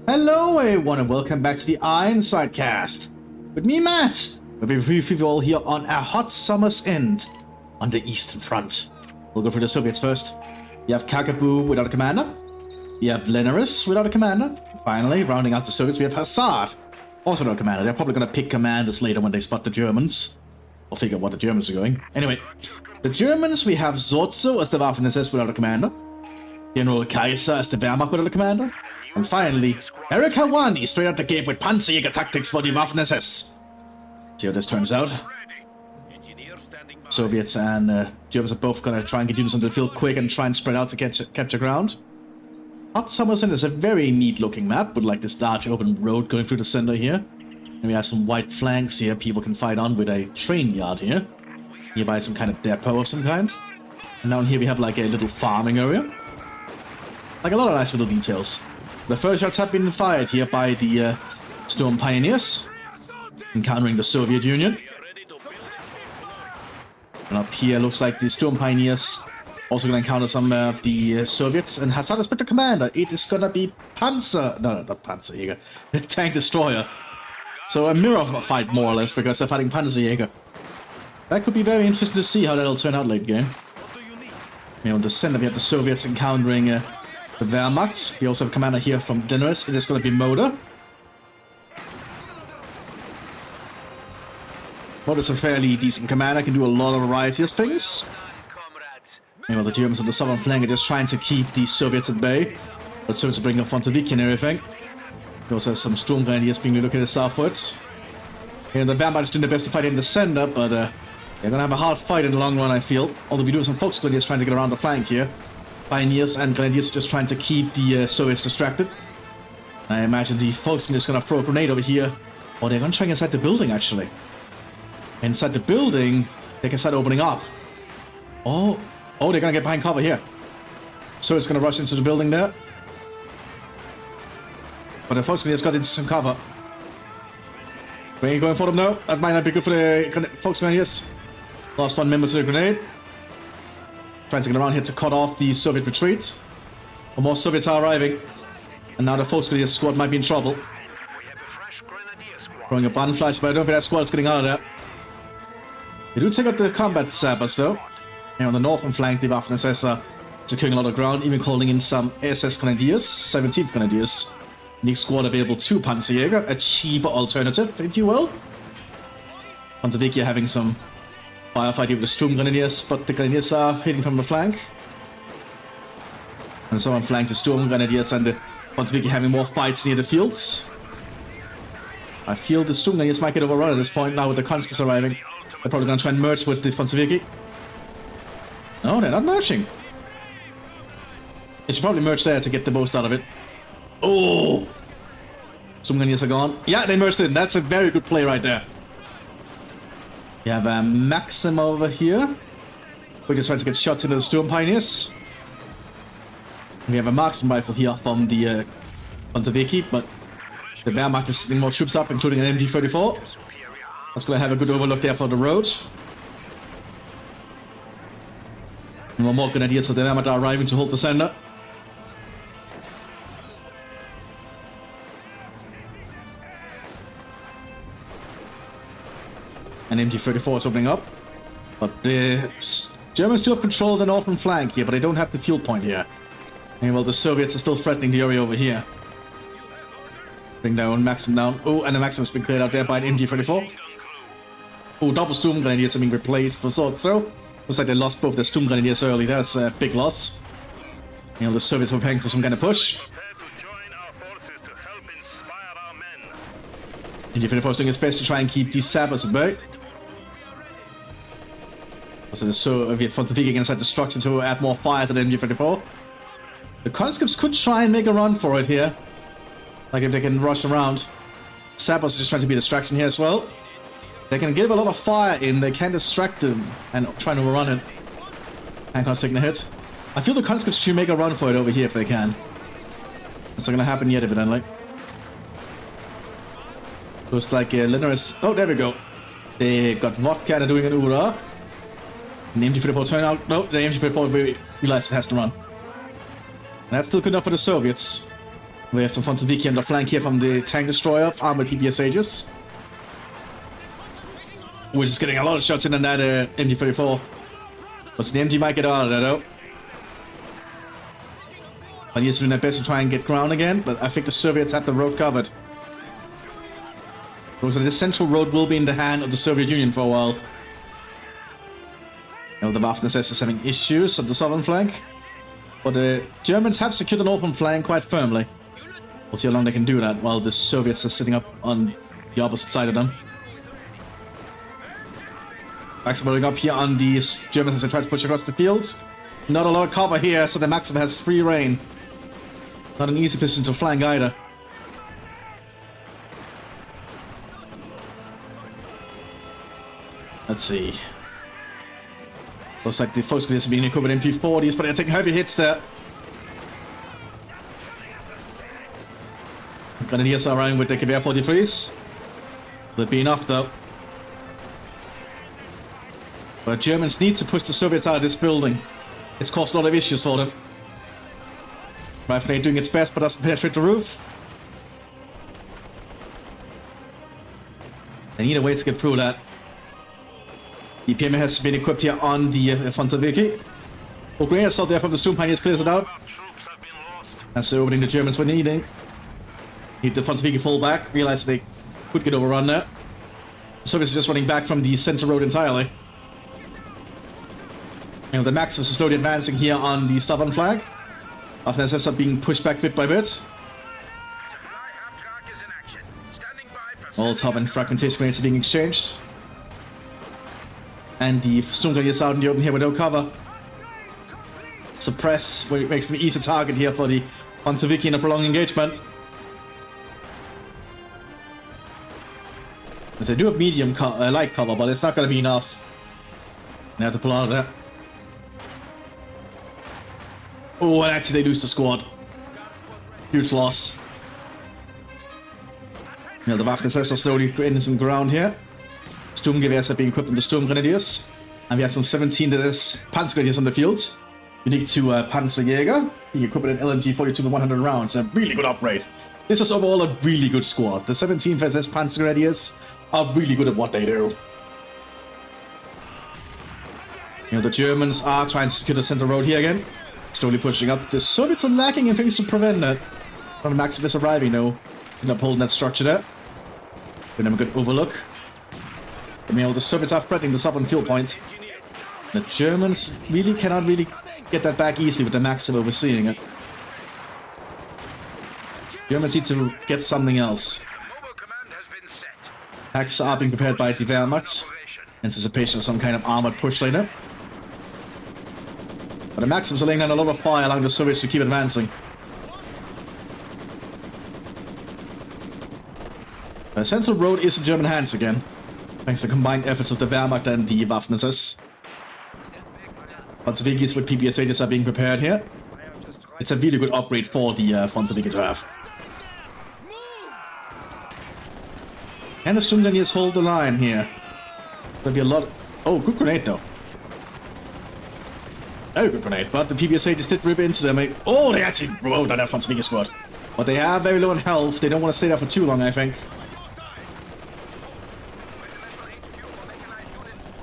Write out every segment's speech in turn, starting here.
Hello everyone and welcome back to the Ironside cast. With me, Matt. We'll be briefing you all here on a hot summer's end on the Eastern Front. We'll go for the Soviets first. You have Kakaboo without a commander. You have Lenaris without a commander. Finally, rounding out the Soviets, we have Hazard, also without a commander. They're probably going to pick commanders later when they spot the Germans. Or figure out what the Germans are going. Anyway, the Germans, we have Zorzo as the Waffen-SS without a commander. General Kaiser as the Wehrmacht without a commander. And finally, Erika 1 is straight out the gate with Panzerjäger tactics for the Waffen-SS. See how this turns out. Soviets and Germans are both going to try and get units on the field quick and try and spread out to capture ground. Hot Summer's End is a very neat looking map with like this large open road going through the center here. And we have some white flanks here people can fight on with a train yard here. Nearby some kind of depot of some kind. And down here we have like a little farming area. Like a lot of nice little details. The first shots have been fired here by the Storm Pioneers, encountering the Soviet Union. And up here looks like the Storm Pioneers also going to encounter some of the Soviets. And Hazard is with the commander. It is going to be Panzer... No, not Panzerjäger. Tank Destroyer. So a mirror fight, more or less, because they're fighting Panzerjäger. That could be very interesting to see how that'll turn out late game. You know, in the center we have the Soviets encountering... the Wehrmacht. We also have a commander here from Lenaris. It is going to be Moda. Moda's a fairly decent commander. Can do a lot of variety of things. Meanwhile, the Germans on the southern flank are just trying to keep the Soviets at bay. But Soviets are bringing up Fontoviki and everything. We also have some Storm Grenadiers being relocated southwards. And the Wehrmacht is doing their best to fight in the center, but they're going to have a hard fight in the long run, I feel. Although we do have some Volksgrenadiers trying to get around the flank here. Pioneers and Grenadiers just trying to keep the Soviets distracted. I imagine the Volksgrenadiers is going to throw a grenade over here. Or they're going to try inside the building, actually. Inside the building, they can start opening up. Oh, they're going to get behind cover here. So it's going to rush into the building there. But the Volksgrenadiers got into some cover. Grenade going for them now. That might not be good for the Volksgrenadiers. Lost one member to the grenade. Trying to get around here to cut off the Soviet retreat. But more Soviets are arriving. And now the Volksgrenadier squad might be in trouble. Throwing a Bannfleisch, but I don't think that squad's getting out of there. They do take out the combat sappers though. And on the northern flank, the Waffen-SS are securing a lot of ground, even calling in some SS Grenadiers, 17th Grenadiers. Unique squad available to Panzerjäger, a cheaper alternative, if you will. Fontoviki having some firefight here with the Sturm Grenadiers, but the Grenadiers are hitting from the flank. And so on flank, the Sturm Grenadiers and the Fontoviki having more fights near the fields. I feel the Sturm Grenadiers might get overrun at this point now with the conscripts arriving. They're probably going to try and merge with the Fontoviki. No, they're not merging. They should probably merge there to get the most out of it. Oh! Sturm Grenadiers are gone. Yeah, they merged in. That's a very good play right there. We have a Maxim over here. We're just trying to get shots into the Storm Pioneers. We have a marksman rifle here from the Fontoviki, but the Wehrmacht is sending more troops up, including an MG34. That's going to have a good overlook there for the road. And more Grenadiers of the Wehrmacht are arriving to hold the center. And MG34 is opening up. But the Germans do have control of the northern flank here, but they don't have the field point here. And well, the Soviets are still threatening the area over here. Bring their own Maxim down. Oh, and the Maxim's been cleared out there by an MG34. Oh, double Sturm Grenadiers are being replaced for Zorzo. Looks like they lost both their Sturm Grenadiers early. That's a big loss. You know, the Soviets were paying for some kind of push. MG34 is doing its best to try and keep these sappers at bay. Also, the Soviet Fontoviki inside the structure to add more fire to the MG34. The conscripts could try and make a run for it here. Like if they can rush around. Sappers are just trying to be a distraction here as well. They can give a lot of fire in, they can distract them and try to run it. Hancock's taking a hit. I feel the conscripts should make a run for it over here if they can. It's not gonna happen yet, evidently. Looks like Lenaris. Oh, there we go. They got vodka, they're doing an Ura. And the MG34 turn out. No, the MG34 realized it has to run. And that's still good enough for the Soviets. We have some Fonzoviki on the flank here from the tank destroyer, armored PPSHs. We're just getting a lot of shots in on that MG34. But the MG might get out of there though. But he's doing their best to try and get ground again, but I think the Soviets have the road covered. So the central road will be in the hand of the Soviet Union for a while. Now the Waffen-SS is having issues on the southern flank. But the Germans have secured an open flank quite firmly. We'll see how long they can do that while the Soviets are sitting up on the opposite side of them. Maxim up here on the Germans as they try to push across the fields. Not a lot of cover here, so the Maxim has free reign. Not an easy position to flank either. Let's see. Looks like the Focus are being equipped with MP40s, but they're taking heavy hits there. Grenadiers are around with the KBR 43s. Will it be enough though? But Germans need to push the Soviets out of this building. It's caused a lot of issues for them. Rifle doing its best, but doesn't penetrate the roof. They need a way to get through that. The PMA has been equipped here on the Fonzoviki. Ukraine is out there from the Storm Pioneers, clears it out. That's the opening the Germans were needing. Need the Fonzoviki fall back, realize they could get overrun there. The Soviets are just running back from the center road entirely. You know, the Maxims are slowly advancing here on the southern flank. Waffen-SS are being pushed back bit by bit. All top and fragmentation grenades are being exchanged. And the Storm Grenadiers out in the open here with no cover. Suppress, where it makes them an easy target here for the Fonzoviki in a prolonged engagement. As they do have medium light cover, but it's not going to be enough. They have to pull out of that. Oh, and actually they lose the squad. Huge loss. Now the Waffen-SS are slowly gaining some ground here. Sturmgewehrs are being equipped with the Sturm Grenadiers. And we have some 17 Panzer Grenadiers on the field. Unique to Panzerjäger. Being equipped with an LMG 42 with 100 rounds. A really good upgrade. This is overall a really good squad. The 17th SS Panzer Grenadiers are really good at what they do. You know, the Germans are trying to secure the center road here again. Slowly pushing up. The Soviets are lacking in things to prevent that. From the Maximus arriving, though. End up holding that structure there. Giving them a good overlook. You know, the Soviets are threatening the southern field point. The Germans really cannot get that back easily with the Maxim overseeing it. Germans need to get something else. Attacks are being prepared by the Wehrmacht. Anticipation of some kind of armored push later. But the Maxims are laying down a lot of fire along the Soviets to keep advancing. The central road is in German hands again, thanks to the combined efforts of the Wehrmacht and the Waffen-SS. Fonzoviki with PPSHs are being prepared here. It's a really good upgrade for the Fonzoviki to have. And the Sturmgrenadiers hold the line here. There'll be a lot of... Oh, good grenade though. Very good grenade, but the PPSHs did rip into them. Oh, they actually rode on that Fonzoviki squad. But they are very low in health. They don't want to stay there for too long, I think.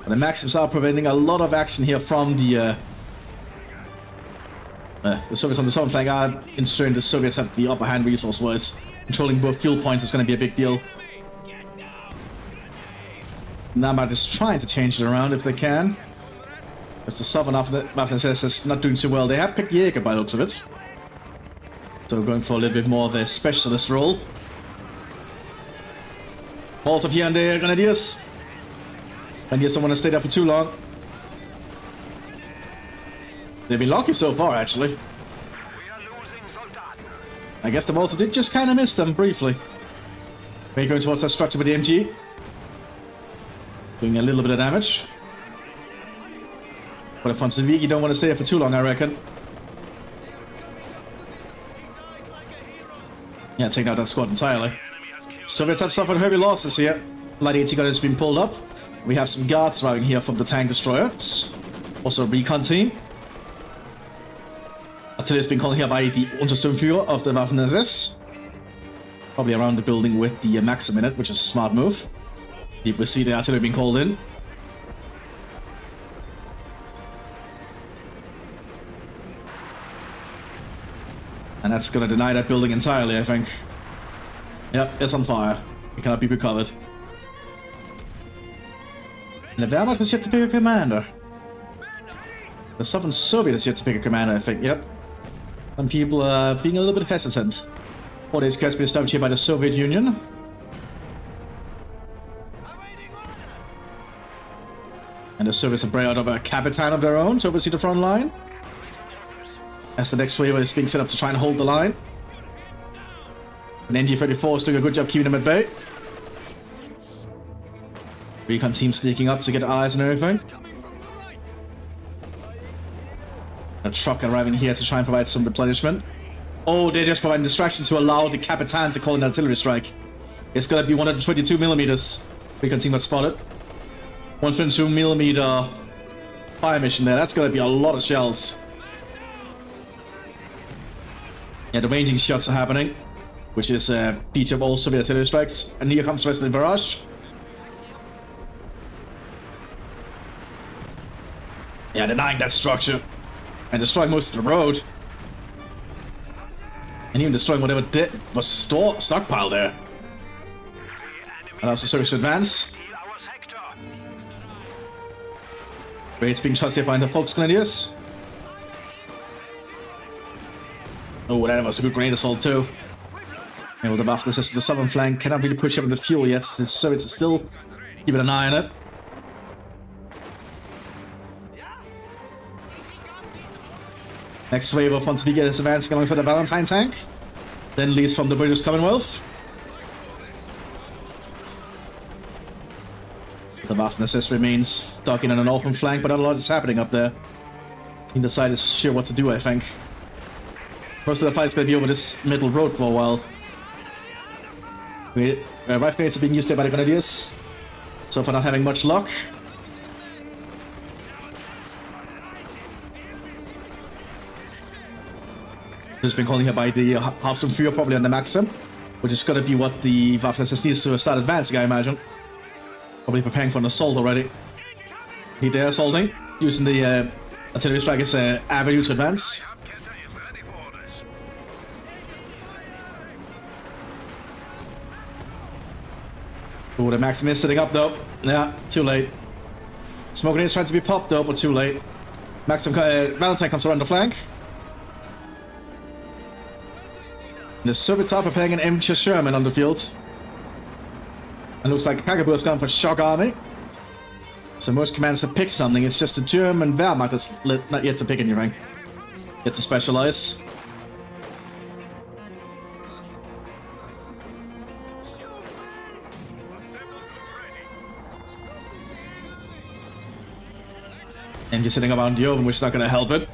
And the Maxims are preventing a lot of action here from the Soviets on the southern flank are ensuring the Soviets have the upper hand resource-wise. Controlling both fuel points is going to be a big deal. Wehrmacht is trying to change it around if they can. Because the southern Waffen-SS is not doing too well. They have picked Jäger by the looks of it. So we're going for a little bit more of a specialist role. Halt up here on the Grenadiers. Grenadiers don't want to stay there for too long. They've been lucky so far, actually. I guess the Molotov did just kind of miss them briefly. They're going towards that structure with the MG. Doing a little bit of damage. But the Fonzoviki don't want to stay there for too long, I reckon. Yeah, taking out that squad entirely. Soviets have suffered heavy losses here. Light AT gun has been pulled up. We have some guards arriving here from the tank destroyers. Also a recon team. Artillery has been called here by the Untersturmführer of the Waffen-SS. Probably around the building with the Maxim in it, which is a smart move. We see the artillery being called in. And that's gonna deny that building entirely, I think. Yep, it's on fire. It cannot be recovered. And the Wehrmacht has yet to pick a commander. The Southern Soviet has yet to pick a commander, I think, yep. Some people are being a little bit hesitant. Orders has been established here by the Soviet Union. And the Soviets have brought out of a Capitan of their own to oversee the front line. As the next wave is being set up to try and hold the line. And NG-34 is doing a good job keeping them at bay. Recon team sneaking up to get eyes and everything. A truck arriving here to try and provide some replenishment. Oh, they're just providing distraction to allow the Capitan to call an artillery strike. It's gonna be 122mm. Recon team got spotted. 122mm fire mission there. That's gonna be a lot of shells. Yeah, the ranging shots are happening, which is a feature of all Soviet artillery strikes. And here comes Resident Barrage. Yeah, denying that structure. And destroying most of the road. And even destroying whatever was stockpiled there. And also service to advance. Great being shots here behind the Volksgrenadiers. Oh, that was a good grenade assault too. And with the buff, this is the southern flank. Cannot really push up in the fuel yet. The Soviets are still keeping an eye on it. Next wave of Fonseviga is advancing alongside the Valentine tank. Then leads from the British Commonwealth. The Waffen-Assist remains stuck in on the northern flank, but not a lot is happening up there. Neither side is sure what to do, I think. Most of the fight is going to be over this middle road for a while. Rifle grenades are being used there by the Grenadiers. So far not having much luck. This has been calling here by the Hauptsturmführer, probably on the Maxim, which is going to be what the Waffen-SS needs to start advancing, I imagine. Probably preparing for an assault already. He there assaulting, using the artillery strike as an avenue to advance. Oh, the Maxim is sitting up though. Yeah, too late. Smoke grenades trying to be popped though, but too late. Maxim, Valentine comes around the flank. The Soviets are preparing an M2 Sherman on the field. And looks like Kagabu has gone for shock army. So most commanders have picked something. It's just the German Wehrmacht that's not yet to pick anything. Yet to specialize. And just sitting around the open, which is not going to help it.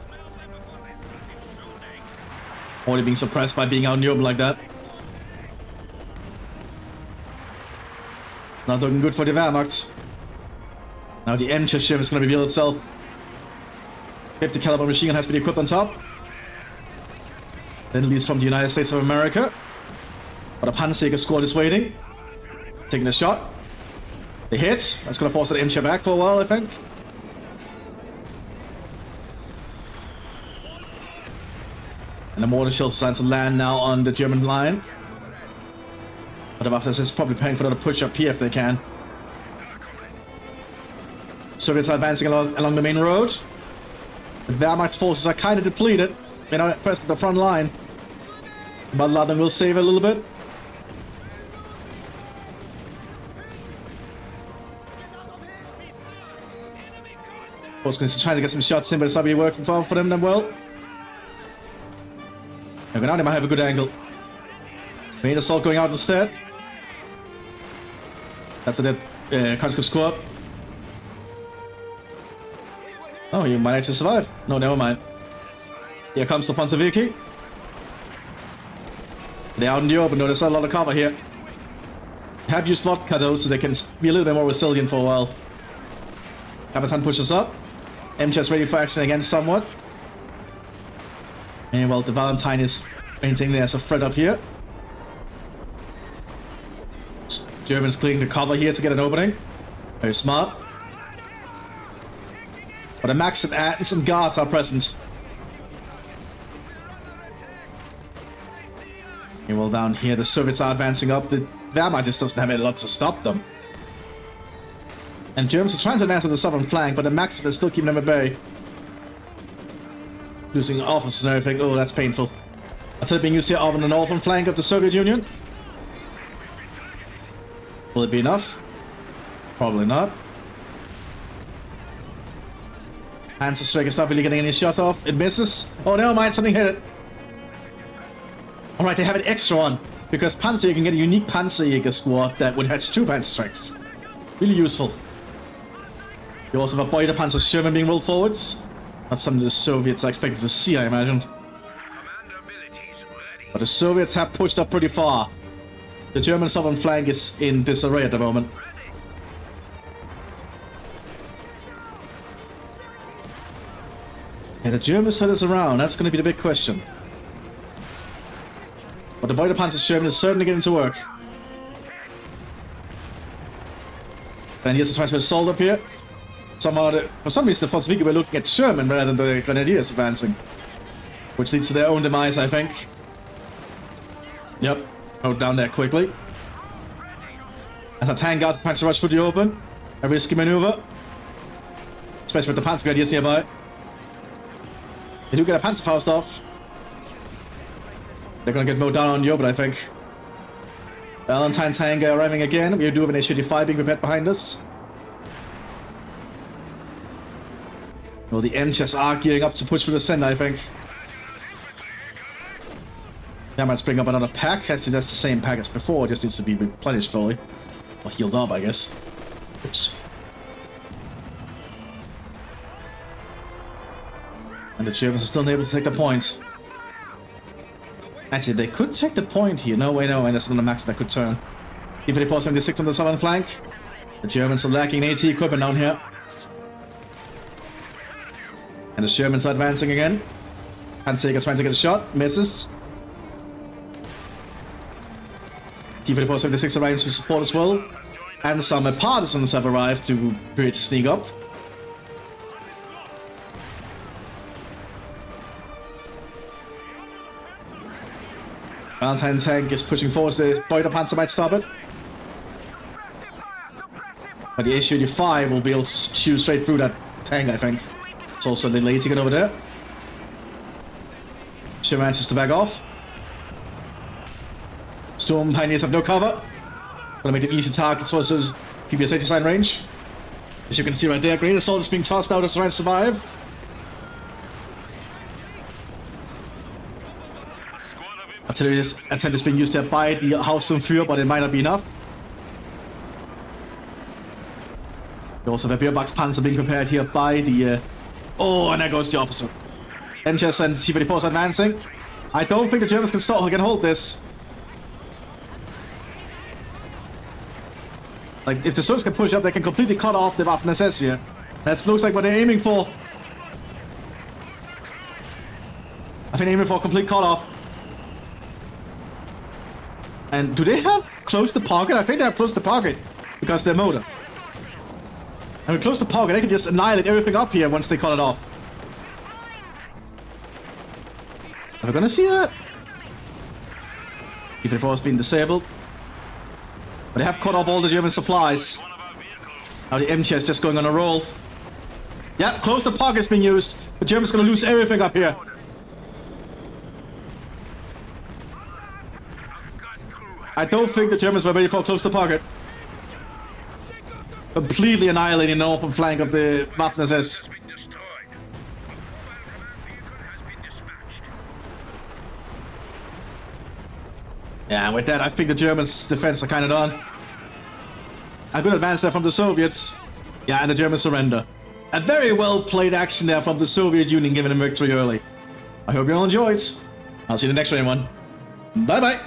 Already being suppressed by being out in the open like that. Not looking good for the Wehrmacht. Now the M2 ship is going to reveal itself. 50 caliber machine gun has been equipped on top. Then leads from the United States of America. But a Panzerjäger squad is waiting. Taking a shot. They hit. That's going to force the M2 back for a while, I think. And the mortar shield is to land now on the German line. But the Waffen is probably paying for another push up here if they can. Soviets are advancing along the main road. The Wehrmacht's forces are kind of depleted. They're not pressed at the front line. But Laden will save a little bit. Volksgrenadiers trying to get some shots in, but it's not really working for them that well. Okay, now they might have a good angle. Main assault going out instead. That's a dead conscript squad. Oh, you might actually survive. No, never mind. Here comes the Panzerjäger. They're out in the open, no, there's not a lot of cover here. They have used vodka though, so they can be a little bit more resilient for a while. Capitan pushes up. M-Chess ready for action again somewhat. And well, the Valentine is painting there as a threat up here. Germans clearing the cover here to get an opening. Very smart. But the Maxim and some guards are present. Meanwhile, down here, the Soviets are advancing up. The Wehrmacht just doesn't have a lot to stop them. And Germans are trying to advance on the southern flank, but the Maxim is still keeping them at bay. Losing officers and everything. Oh, that's painful. Artillery being used here on the northern flank of the Soviet Union. Will it be enough? Probably not. Panzer Strike is not really getting any shot off. It misses. Oh, never mind, something hit it. Alright, they have an extra one. Because Panzer can get a unique Panzerjäger squad that would hatch 2 Panzer Strikes. Really useful. You also have a Beuter Panzer Sherman being rolled forwards. Not something the Soviets are expected to see, I imagine. But the Soviets have pushed up pretty far. The German southern flank is in disarray at the moment. And the Germans turn us around, that's going to be the big question. But the Beuter Panzer Sherman is certainly getting to work. And here's the transfer assault up here. Somehow, for some reason, the Volkswagen were looking at Sherman rather than the Grenadiers advancing. Which leads to their own demise, I think. Yep, go down there quickly. As a tank guard trying to rush through the open. A risky maneuver. Especially with the Panzer Grenadiers nearby. They do get a Panzerfaust off. They're gonna get mowed down on the open, I think. Valentine tank arriving again. We do have an HU-5 being prepared behind us. Well, the Mthis are gearing up to push for the center, I think. Yeah, I might bring up another pack. That's the same pack as before. It just needs to be replenished fully. Or healed up, I guess. Oops. And the Germans are still unable to take the point. Actually, they could take the point here. No way, no way. There's another Max that could turn. Even if it was 76 on the southern flank. The Germans are lacking AT equipment down here. And the Germans are advancing again. Panzerjäger trying to get a shot. Misses. T-34-76 arrives to support as well. And some partisans have arrived to create a sneak up. Valentine tank is pushing forward. The Beuter Panzer might stop it. But the HU-5 will be able to shoot straight through that tank, I think. It's also delayed to get over there. She manages to back off. Storm Pioneers have no cover. Gonna make it easy targets towards those PPS-80 sign range. As you can see right there, Great Assault is being tossed out to try and survive. Artillery attempt is being used there by the Hausturmführer, but it might not be enough. We also have a Beerbox Panzer being prepared here by the... Oh, and there goes the officer. Mthis and T-34 advancing. I don't think the Germans can hold this. Like, if the Soviets can push up, they can completely cut off the Waffen-SS here. That looks like what they're aiming for. I think they're aiming for a complete cut-off. And do they have close the pocket? I think they have close the pocket because they're motor. And with close the pocket, they can just annihilate everything up here once they cut it off. Are we gonna see that? T-34 has been disabled. But they have cut off all the German supplies. Now the MT is just going on a roll. Yep, close the pocket's being used. The Germans gonna lose everything up here. I don't think the Germans were ready for close the pocket. Completely annihilating the open flank of the Waffen-SS. Yeah, and with that, I think the Germans' defense are kind of done. A good advance there from the Soviets. Yeah, and the Germans surrender. A very well played action there from the Soviet Union, giving them victory early. I hope you all enjoyed. I'll see you in the next one. Bye-bye.